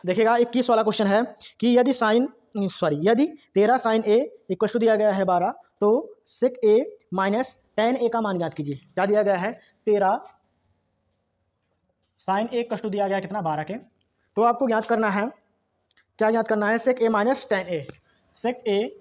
देखिएगा 21 वाला क्वेश्चन है कि यदि 13 साइन ए इक्वल टू दिया गया है 12, तो सेक ए माइनस टेन ए का मान ज्ञात कीजिए। क्या दिया गया है? 13 साइन ए इक्वल टू दिया गया है कितना? 12 के। तो आपको ज्ञात करना है, क्या ज्ञात करना है? सेक ए माइनस टेन ए, सेक ए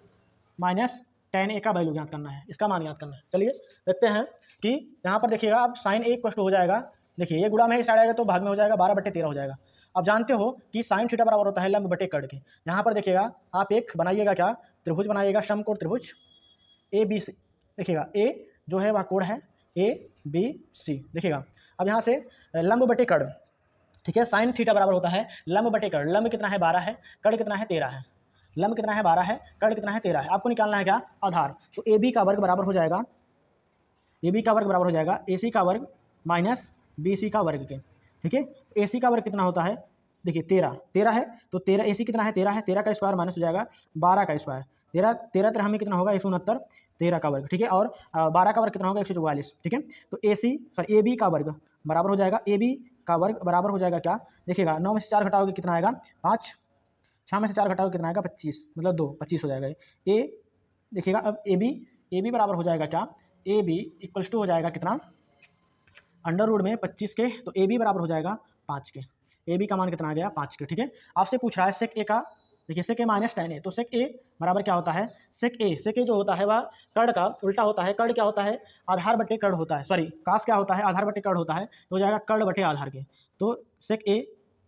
माइनस टेन ए का वैल्यू ज्ञात करना है, इसका मान ज्ञात करना है। चलिए देखते हैं कि यहाँ पर देखिएगा, अब साइन ए इक्वल टू हो जाएगा, देखिए ये गुणा में ही साइड आएगा तो भाग में हो जाएगा, 12/13 हो जाएगा। अब जानते हो कि साइन थीटा बराबर होता है लंब बटे कर्ण के। यहाँ पर देखिएगा आप एक बनाइएगा, क्या त्रिभुज बनाइएगा, समकोण त्रिभुज ए बी सी। देखिएगा ए जो है वह कोण है ए बी सी। देखिएगा अब यहाँ से लंब बटे कर्ण, ठीक है, साइन थीटा बराबर होता है लंब बटे कर्ण। लंब कितना है? 12 है, कर्ण कितना है? 13 है। लंब कितना है? 12 है, कर्ण कितना है? 13 है। आपको निकालना है क्या? आधार। तो ए बी का वर्ग बराबर हो जाएगा, ए बी का वर्ग बराबर हो जाएगा ए सी का वर्ग माइनस बी सी का वर्ग के। ठीक है, ए सी का वर्ग कितना होता है? देखिए 13 है, तो 13 ए सी कितना है? 13 है, 13 का स्क्वायर माइनस हो जाएगा 12 का स्क्वायर। 13 हमें कितना होगा? 169, 13 का वर्ग। ठीक है, और 12 का वर्ग कितना होगा? 144। ठीक है, तो ए बी का वर्ग बराबर हो जाएगा, ए बी का वर्ग बराबर हो जाएगा क्या? देखिएगा 9 में से 4 घटाओगे कितना आएगा? 5। 6 में से 4 घटाओगे कितना आएगा? 25, मतलब 2, 25 हो जाएगा। ए देखिएगा अब ए बी बराबर हो जाएगा क्या? ए बी इक्वल्स टू हो जाएगा कितना? अंडर रूट में 25 के, तो ए बी बराबर हो जाएगा 5 के। ए बी का मान कितना आ गया? 5 के। ठीक है, आपसे पूछ रहा है सेक ए का, देखिए सेक ए माइनस टेन ए, तो सेक ए बराबर क्या होता है? सेक ए जो होता है वह कर्ण का उल्टा होता है। कर्ण क्या होता है? आधार बटे कर्ण होता है, सॉरी कास क्या होता है? आधार बटे कर्ण होता है, तो हो जाएगा कर्ण बटे आधार के। तो सेक ए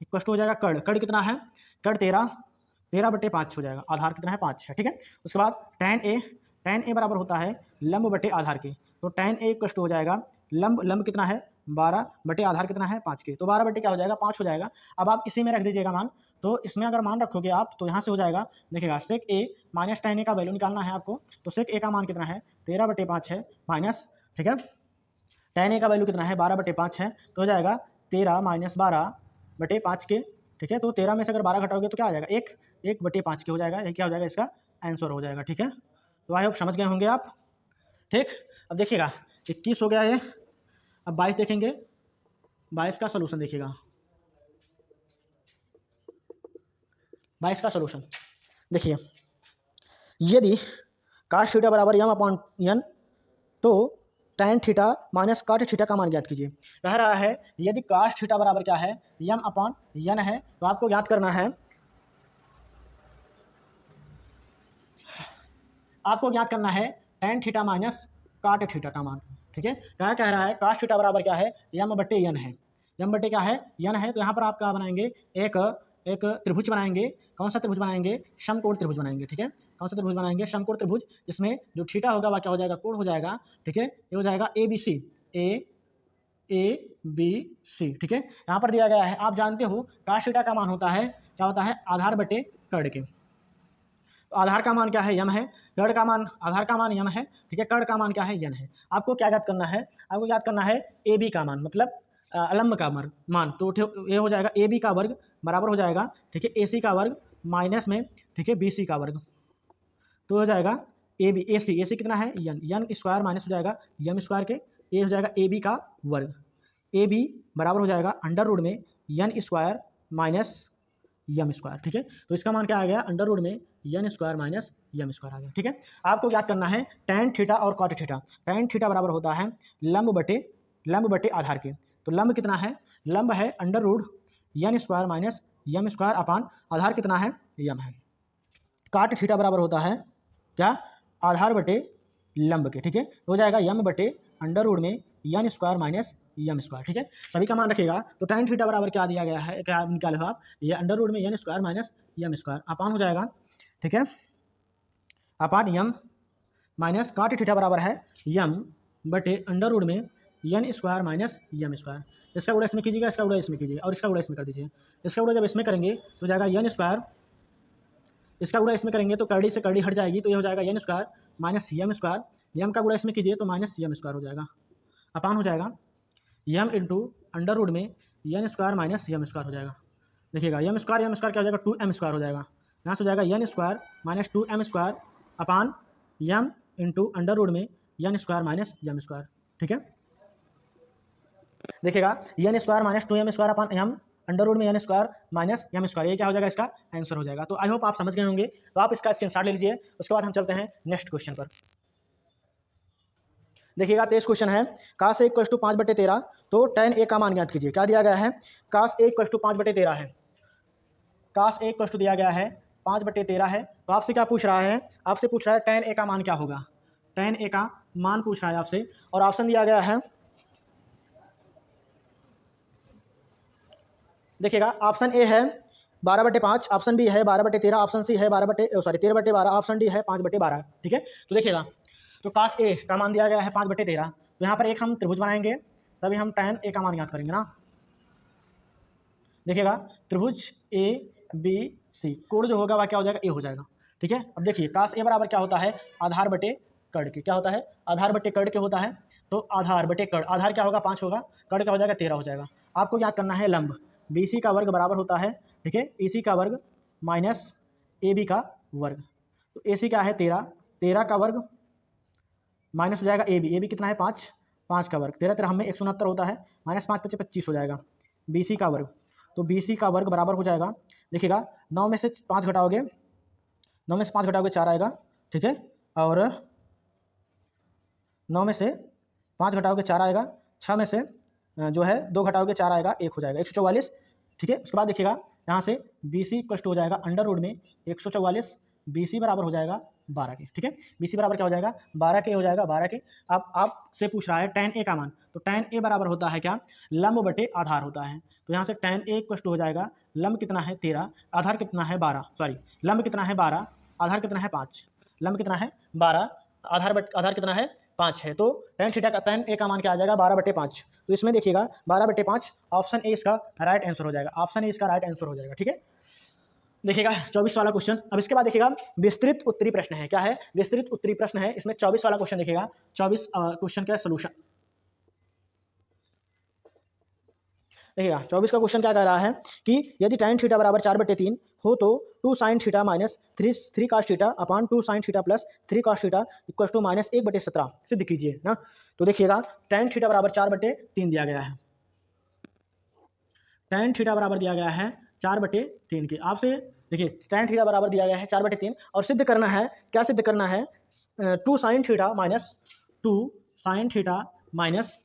इक्वल टू हो जाएगा कर्ण, कर्ण कितना है? कर्ण 13/5 हो जाएगा, आधार कितना है? 5 है। ठीक है, उसके बाद टेन ए बराबर होता है लंब बटे आधार के, तो टेन ए इक्वल टू हो जाएगा लंब कितना है? 12 बटे आधार कितना है? 5 के, तो 12 बटे क्या हो जाएगा? 5 हो जाएगा। अब आप इसी में रख दीजिएगा मान, तो इसमें अगर मान रखोगे आप तो यहाँ से हो जाएगा, देखिएगा सेक ए माइनस टेन ए का वैल्यू निकालना है आपको, तो सेक ए का मान कितना है? 13/5 है माइनस, ठीक है, टेन ए का वैल्यू कितना है? 12/5 है, तो हो जाएगा 13 माइनस 12/5 के। ठीक है, तो 13 में से अगर 12 घटाओगे तो क्या आ जाएगा? 1/5 के हो जाएगा। ये क्या हो जाएगा? इसका आंसर हो जाएगा। ठीक है, तो आई होप समझ गए होंगे आप। ठीक, अब देखिएगा 21 हो गया ये, अब 22 देखेंगे। 22 का सोल्यूशन देखिएगा, 22 का सोल्यूशन देखिए, यदि cos थीटा बराबर m/n, तो tan theta minus cot theta का मान ज्ञात कीजिए। कह रहा है यदि cos थीटा बराबर क्या है? m/n है, तो आपको ज्ञात करना है, tan theta minus cot theta का मान। ठीक है, क्या कह रहा है? cos थीटा बराबर क्या है? m/n है, m बटे क्या है? n है, तो यहाँ पर आप क्या बनाएंगे? एक त्रिभुज बनाएंगे। कौन सा त्रिभुज बनाएंगे? समकोण त्रिभुज बनाएंगे। ठीक है, कौन सा त्रिभुज बनाएंगे? समकोण त्रिभुज, जिसमें जो थीटा होगा वह क्या हो जाएगा? कोण हो जाएगा। ठीक है, ये हो जाएगा ए बी सी। ठीक है, यहाँ पर दिया गया है, आप जानते हो cos थीटा का मान होता है, क्या होता है? आधार बटे कर्ण के। तो आधार का मान क्या है? यम है, कर्ण का मान, आधार का मान यम है, ठीक है, कर्ण का मान क्या है? यन है। आपको क्या याद करना है? आपको याद करना है ए बी का मान, मतलब लंब का मान। तो ये हो जाएगा ए बी का वर्ग बराबर हो जाएगा, ठीक है, ए सी का वर्ग माइनस में, ठीक है, बी सी का वर्ग, तो हो जाएगा ए सी कितना है? यन स्क्वायर माइनस हो जाएगा यम स्क्वायर के, ये हो जाएगा ए बी का वर्ग। ए बी बराबर हो जाएगा अंडर रूट में n square minus m square. ठीक है, तो इसका मान क्या आ गया? अंडर रूट में n square minus m square आ गया। ठीक है, आपको याद करना है tan थीटा और cot थीटा। tan थीटा बराबर होता है लंब बटे आधार के, तो लंब कितना है? लंब है under root n square minus m square upon आधार कितना है? यम है। cot थीटा बराबर होता है क्या? आधार बटे लंब के। ठीक है, हो जाएगा यम बटे अंडर रूट में n square minus m square. ठीक है, सभी का मान रखिएगा। तो tan थीटा बराबर क्या दिया गया है? क्या निकाले हो आप? ये अंडर रूट में n square minus m square upon हो जाएगा, ठीक है, upon m minus cot theta बराबर है यम बटे अंडर रूट में n square minus m square. इसका गुणा इसमें कीजिएगा, इसका गुणा इसमें कीजिएगा, और इसका गुणा इसमें कर दीजिए। इसका गुणा जब इसमें करेंगे तो जाएगा यन स्क्वायर, इसका गुणा इसमें करेंगे तो करड़ी से करड़ी हट जाएगी, तो ये हो जाएगा n square minus m square. यम का गुणा इसमें कीजिए तो माइनस यम स्क्वायर हो जाएगा, अपान हो जाएगा यम इंटू अंडर रूट में n square minus m square हो जाएगा। देखिएगा यम स्क्वायर क्या हो जाएगा? 2m स्क्वायर हो जाएगा। यहाँ से हो जाएगा n square minus 2m square upon m into under root में n square minus m square. ठीक है, देखिएगा n square minus 2m square upon m under root में n square minus m square, ये क्या हो जाएगा, इसका आंसर हो जाएगा। तो आई होप आप समझ गए होंगे। तो आप इसका स्क्रीनशॉट ले लीजिए। उसके बाद हम चलते हैं नेक्स्ट क्वेश्चन पर। देखिएगा 23 क्वेश्चन है, काश ए इक्वल टू 5/13, तो tan ए का मान ज्ञात कीजिए। क्या दिया गया है, काश ए इक्वल टू 5/13 है, काश ए इक्वल टू दिया गया है 5/13 है। तो आपसे क्या पूछ रहा है, आपसे पूछ रहा है tan ए का मान क्या होगा, tan ए का मान पूछ रहा है आपसे। और ऑप्शन दिया गया है, देखिएगा ऑप्शन ए है 12/5, ऑप्शन बी है 12/13, ऑप्शन सी है 13/12, ऑप्शन डी है 5/12। ठीक है, तो देखिएगा, तो काश ए का मान दिया गया है 5/13, तो यहाँ पर एक हम त्रिभुज बनाएंगे, तभी हम tan ए का मान ज्ञात करेंगे ना। देखिएगा त्रिभुज ए बी सी, कोण जो होगा वह क्या हो जाएगा, ए हो जाएगा। ठीक है, अब देखिए काश ए बराबर क्या होता है, आधार बटे कर्ण के। क्या होता है, आधार बटे कर्ण के होता है। तो आधार बटे कर्ण, आधार क्या होगा 5 होगा, कर्ण क्या हो जाएगा 13 हो जाएगा। आपको याद करना है लंब बी सी का वर्ग बराबर होता है, ठीक है, ए सी का वर्ग माइनस ए बी का वर्ग। तो ए सी क्या है 13, 13 का वर्ग माइनस हो जाएगा ए बी कितना है 5, 5 का वर्ग, 13 13 में 169 होता है, माइनस 5 × 25 हो जाएगा। बी सी का वर्ग, तो बी सी का वर्ग बराबर हो जाएगा, देखिएगा 9 में से 5 घटाओगे, 9 में से 5 घटाओगे 4 आएगा, ठीक है, और 9 में से 5 घटाओगे 4 आएगा, 6 में से जो है 2 घटाओगे 4 आएगा, 1 हो जाएगा 144। ठीक है, उसके बाद देखिएगा यहाँ से बी सी इक्वल टू हो जाएगा अंडर रूट में 144, बी सी बराबर हो जाएगा 12 के। ठीक है, बी सी बराबर क्या हो जाएगा 12 के हो जाएगा, 12 के। अब आपसे पूछ रहा है tan ए का मान, तो tan ए बराबर होता है क्या, लंब बटे आधार होता है। तो यहाँ से tan ए इक्वल टू हो जाएगा, लंब कितना है 13, आधार कितना है 12, सॉरी लंब कितना है 12, आधार कितना है 5, लंब कितना है 12, आधार कितना है 5 है। तो tan थीटा का tan ए का मान क्या आ जाएगा 12/5। तो इसमें देखिएगा 12/5, ऑप्शन ए इसका राइट आंसर हो जाएगा, ऑप्शन ए इसका राइट आंसर हो जाएगा। ठीक है, देखिएगा 24 वाला क्वेश्चन। अब इसके बाद देखिएगा विस्तृत उत्तरी प्रश्न है, क्या है, विस्तृत उत्तरी प्रश्न है। इसमें 24 वाला क्वेश्चन देखिएगा, 24 क्वेश्चन का सोल्यूशन देखिएगा। 24 का क्वेश्चन क्या कह रहा है कि यदि tan थीटा बराबर 4/3 हो तो 2 sin theta minus 3 cos theta upon 2 sin theta plus 3 cos theta equal to minus 1/17 सिद्ध कीजिए ना। तो देखिएगा tan थीटा बराबर 4/3 दिया गया है, tan थीटा बराबर दिया गया है 4/3 के। आपसे देखिए tan थीटा बराबर दिया गया है 4/3 और सिद्ध करना है, क्या सिद्ध करना है, 2 sin theta minus 2 sin theta minus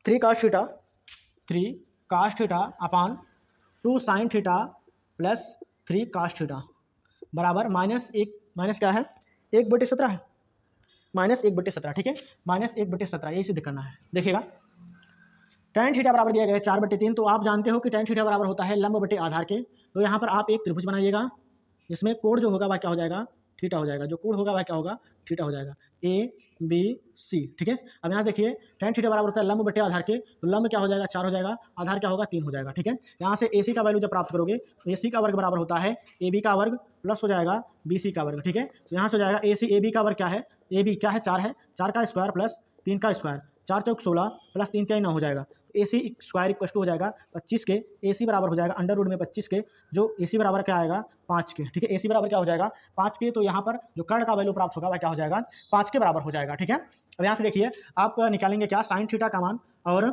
3 cos theta, 3 cos theta upon 2 sin theta plus 3 cos theta बराबर माइनस क्या है 1/17 है, माइनस 1/17। ठीक है, माइनस 1/17 यही सिद्ध करना है। देखिएगा tan थीटा बराबर दिया गया है 4/3, तो आप जानते हो कि tan थीटा बराबर होता है लंब बटे आधार के। तो यहाँ पर आप एक त्रिभुज बनाइएगा, जिसमें कोण जो होगा वह क्या हो जाएगा, थीटा हो जाएगा, जो कोण होगा वह क्या होगा, थीटा हो जाएगा, ए बी सी। ठीक है, अब यहाँ देखिए tan थीटा बराबर होता है लंब बटे आधार के, तो लंब क्या हो जाएगा 4 हो जाएगा, आधार क्या होगा 3 हो जाएगा। ठीक है, यहाँ से ए सी का वैल्यू जब प्राप्त करोगे तो ए सी का वर्ग बराबर होता है ए बी का वर्ग प्लस हो जाएगा बी सी का वर्ग। ठीक है, तो यहाँ से हो जाएगा ए बी का वर्ग क्या है, ए बी क्या है 4 है, 4 का स्क्वायर प्लस 3 का स्क्वायर, 4 चौक 16 प्लस 3 3 9 हो जाएगा। ए सी स्क्वायर इक्वल टू हो जाएगा 25 के, ए सी बराबर हो जाएगा अंडर रूट में 25 के, जो ए सी बराबर क्या आएगा 5 के। ठीक है, ए सी बराबर क्या हो जाएगा 5 के, तो यहाँ पर जो कर्ण का वैल्यू प्राप्त होगा वह क्या हो जाएगा 5 के बराबर हो जाएगा। ठीक है, अब यहाँ से देखिए आप निकालेंगे क्या, साइन थीटा का मान, और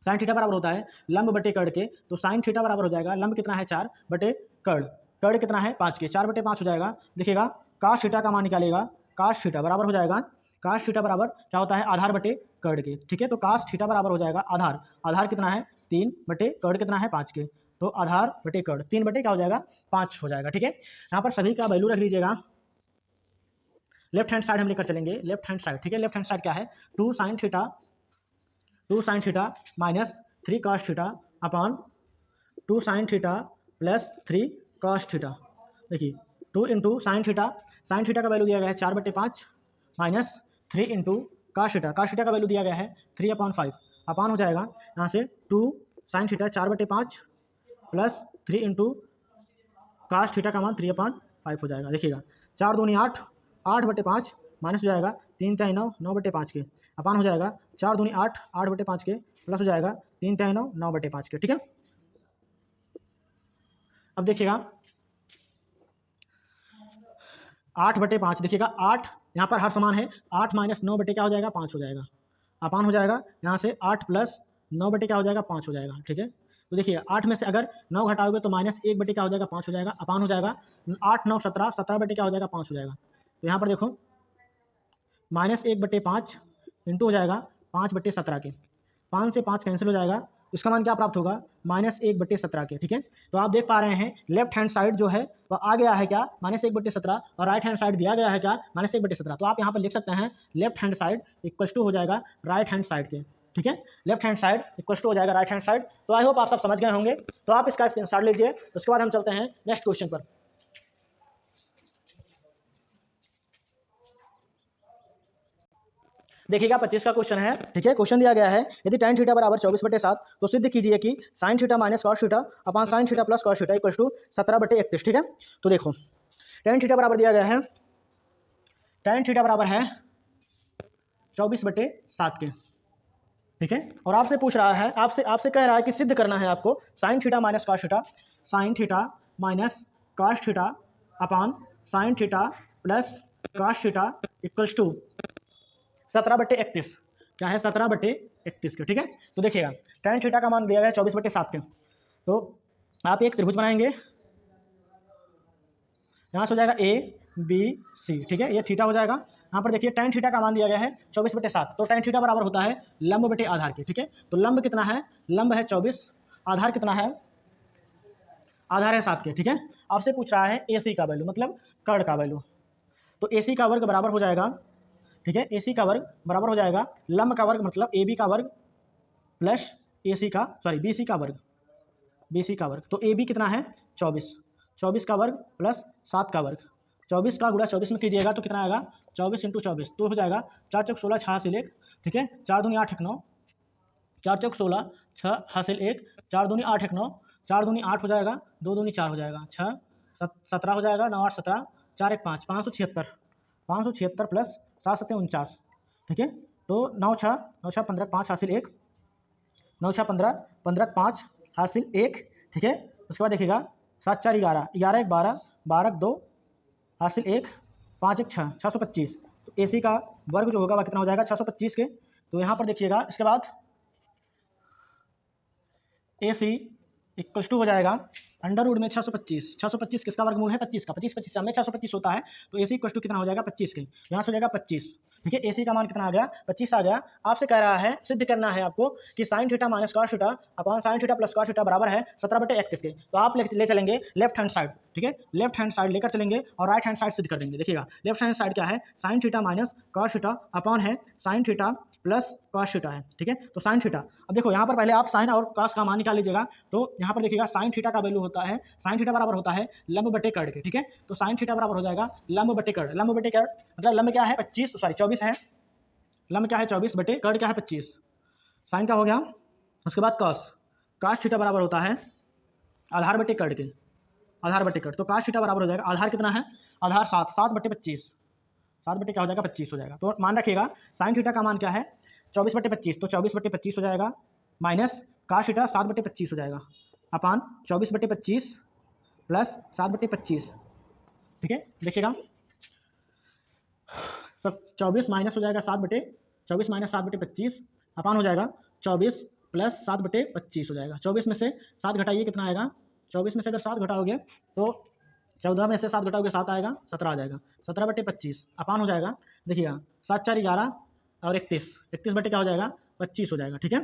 साइन थीटा बराबर होता है लंब बटे कर्ण के, तो साइन थीटा बराबर हो जाएगा लंब कितना है 4 बटे कर्ण, कर्ण कितना है 5 के, 4/5 हो जाएगा। देखिएगा cos थीटा का मान निकालेगा, cos थीटा बराबर हो जाएगा, cos थीटा बराबर क्या होता है आधार बटे कर्ण के। ठीक है, तो cos थीटा बराबर हो जाएगा आधार, आधार कितना है 3 बटे कर्ण कितना है 5 के, तो आधार बटे कर्ण 3 बटे क्या हो जाएगा 5 हो जाएगा। ठीक है, यहाँ पर सभी का वैल्यू रख लीजिएगा, लेफ्ट हैंड साइड हम लेकर चलेंगे, लेफ्ट हैंड साइड। ठीक है, लेफ्ट हैंड साइड क्या है 2 sin theta minus 3 cos theta upon 2 sin theta plus 3 cos theta. देखिए 2 इंटू साइन थीटा का वैल्यू दिया गया है 4/5 माइनस 3 इंटू cos थीटा का वैल्यू दिया गया है 3/5 अपॉन हो जाएगा यहाँ से 2 sin theta 4/5 plus 3 into cos theta का मान 3/5 हो जाएगा। देखिएगा 4 दूनी 8, 8/5 माइनस हो जाएगा 3 3 9, 9/5 के अपॉन हो जाएगा 4 दूनी 8, 8/5 के प्लस हो जाएगा 3 3 9, 9/5 के। ठीक है, अब देखिएगा 8/5, देखिएगा 8 यहाँ पर हर समान है, 8 माइनस 9 बटे क्या हो जाएगा 5 हो जाएगा, अपान हो जाएगा यहाँ से 8 प्लस 9 बटे क्या हो जाएगा 5 हो जाएगा, ठीक है। तो देखिए 8 में से अगर 9 घटाओगे तो -1 बटे क्या हो जाएगा 5 हो जाएगा, अपान हो जाएगा 8 9 17, 17 बटे क्या हो जाएगा 5 हो जाएगा। तो यहाँ पर देखो -1 बटे 5 इंटू हो जाएगा 5 बटे 17 के, 5 से 5 कैंसिल हो जाएगा, इसका मान क्या प्राप्त होगा -1 बटे 17 के, ठीक है। तो आप देख पा रहे हैं लेफ्ट हैंड साइड जो है वह आ गया है क्या -1 बटे 17 और राइट हैंड साइड दिया गया है क्या -1 बटे 17। तो आप यहाँ पर लिख सकते हैं left hand side equals to हो जाएगा राइट हैंड साइड के, ठीक है। Left hand side equals to हो जाएगा राइट हैंड साइड। तो आई होप आप सब समझ गए होंगे। तो आप इसका स्क्रीनशॉट लीजिए, उसके बाद हम चलते हैं नेक्स्ट क्वेश्चन पर। देखिएगा 25 का क्वेश्चन है, ठीक है। क्वेश्चन दिया गया है यदि tan थीटा बराबर 24/7 तो सिद्ध कीजिए कि sin theta minus cos theta upon sin theta plus cos theta equals to 17/31, ठीक है। तो देखो tan थीटा बराबर दिया गया है, tan थीटा बराबर है 24/7 के, ठीक है। और आपसे पूछ रहा है, आपसे कह रहा है कि सिद्ध करना है आपको sin theta minus cos theta, sin theta minus cos theta upon sin theta plus cos theta equals to 17/31, क्या है 17/31 के, ठीक है। तो देखिएगा tan थीटा का मान दिया गया है 24/7 के। तो आप एक त्रिभुज बनाएंगे, यहाँ से हो जाएगा ABC, ठीक है, ये थीटा हो जाएगा। यहाँ पर देखिए tan थीटा का मान दिया गया है 24/7, तो tan थीटा बराबर होता है लंब बटे आधार के, ठीक है। तो लंब कितना है, लंब है 24, आधार कितना है, आधार है 7 के, ठीक है। आपसे पूछ रहा है AC का वैल्यू मतलब कर्ण का वैल्यू। तो AC का वर्ग बराबर हो जाएगा, ठीक है, AC का वर्ग बराबर हो जाएगा लंब का वर्ग मतलब AB का वर्ग प्लस BC का वर्ग, BC का वर्ग। तो AB कितना है 24, 24 का वर्ग प्लस 7 का वर्ग, 24 का गुणा 24 में कीजिएगा तो कितना आएगा 24 × 24, तो हो जाएगा 4 चौक 16 6 हासिल 1, ठीक है। 4 दूनी 8 1 9, 4 चौक 16 6 हासिल 1, 4 दूनी 8 1 9, 4 दूनी 8 हो जाएगा, 2 दूनी 4 हो जाएगा, 6 17 हो जाएगा, 9 8 17, 4 1 5, 576, 576 प्लस 7 7 49, ठीक है। तो 9 6 15 5 हासिल 1, 9 6 15 15 5 हासिल 1, ठीक है। उसके बाद देखिएगा 7 4 11, 11 1 12, 12 2 हासिल 1, 5 1 6, 625। तो AC का वर्ग जो होगा वह कितना हो जाएगा 625 के। तो यहाँ पर देखिएगा इसके बाद AC इक्वल्स टू हो जाएगा अंडर रूट में 625, 625 किसका वर्गमूल है 25 का, 25 25 में 625 होता है, तो AC इक्वल्स टू कितना हो जाएगा 25 के, यहाँ से हो जाएगा 25, ठीक है। AC का मान कितना आ गया 25 आ गया। आपसे कह रहा है सिद्ध करना है आपको कि sin theta minus cos theta upon sin theta plus cos theta बराबर है 17/31 के। तो आप ले चलेंगे लेफ्ट हैंड साइड, ठीक है, लेफ्ट हैंड साइड लेकर चलेंगे और राइट हैंड साइड सिद्ध कर देंगे। देखिएगा लेफ्ट हैंड साइड क्या है sin theta minus cos theta upon है sin theta plus cos theta है, ठीक है। तो sin थीटा, अब देखो यहाँ पर पहले आप sin और cos का मान निकाल लीजिएगा। तो यहाँ पर देखिएगा sin थीटा का वैल्यू होता है, sin थीटा बराबर होता है लंब बटे कर्ण के, ठीक है। तो sin थीटा बराबर हो जाएगा लंब बटे कर्ण, लंब बटे कर्ण मतलब लंब क्या है 24 है, लंब क्या है 24 बटे कर्ण क्या है 25, साइन का हो गया। उसके बाद cos थीटा बराबर होता है आधार बटे कर्ण के, आधार बटे कर्ण। तो cos थीटा बराबर हो जाएगा, आधार कितना है, आधार 7/25, 7 बटे क्या हो जाएगा 25 हो जाएगा। तो मान रखिएगा साइन थीटा का मान क्या है 24/25, तो 24/25 हो जाएगा माइनस cos थीटा 7/25 हो जाएगा अपान 24/25 प्लस 7/25, ठीक है। देखिएगा सब 24 माइनस हो जाएगा 24 माइनस 7/25 अपान हो जाएगा 24 प्लस 7/25 हो जाएगा। 24 में से 7 घटाइए कितना आएगा, 24 में से अगर 7 घटाओगे तो 14 में से 7 घटाओगे 7 आएगा, 17 आ जाएगा, 17/25 अपान हो जाएगा। देखिएगा 7 4 11 और 31 बटे क्या हो जाएगा 25 हो जाएगा, ठीक है।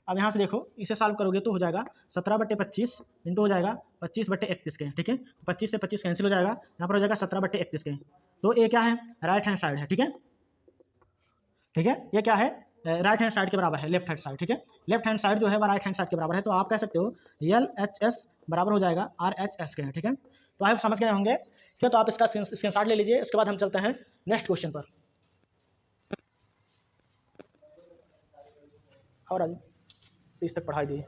अब यहाँ से देखो इसे सॉल्व करोगे तो हो जाएगा 17/25 इंटू हो जाएगा 25/31 के, ठीक है। 25 से 25 कैंसिल हो जाएगा, यहाँ पर हो जाएगा 17/31 के। तो ये क्या है राइट हैंड साइड है, ठीक है, ठीक है। ये क्या है राइट हैंड साइड के बराबर है, लेफ्ट हैंड साइड, ठीक है। लेफ्ट हैंड साइड जो है वह राइट हैंड साइड के बराबर है। तो आप कह सकते हो LHS बराबर हो जाएगा RHS के, ठीक है। तो आप समझ गए होंगे, ठीक है। तो आप इसका स्क्रीनशॉट ले लीजिए, उसके बाद हम चलते हैं नेक्स्ट क्वेश्चन पर। और आज 30 तक पढ़ाई दी।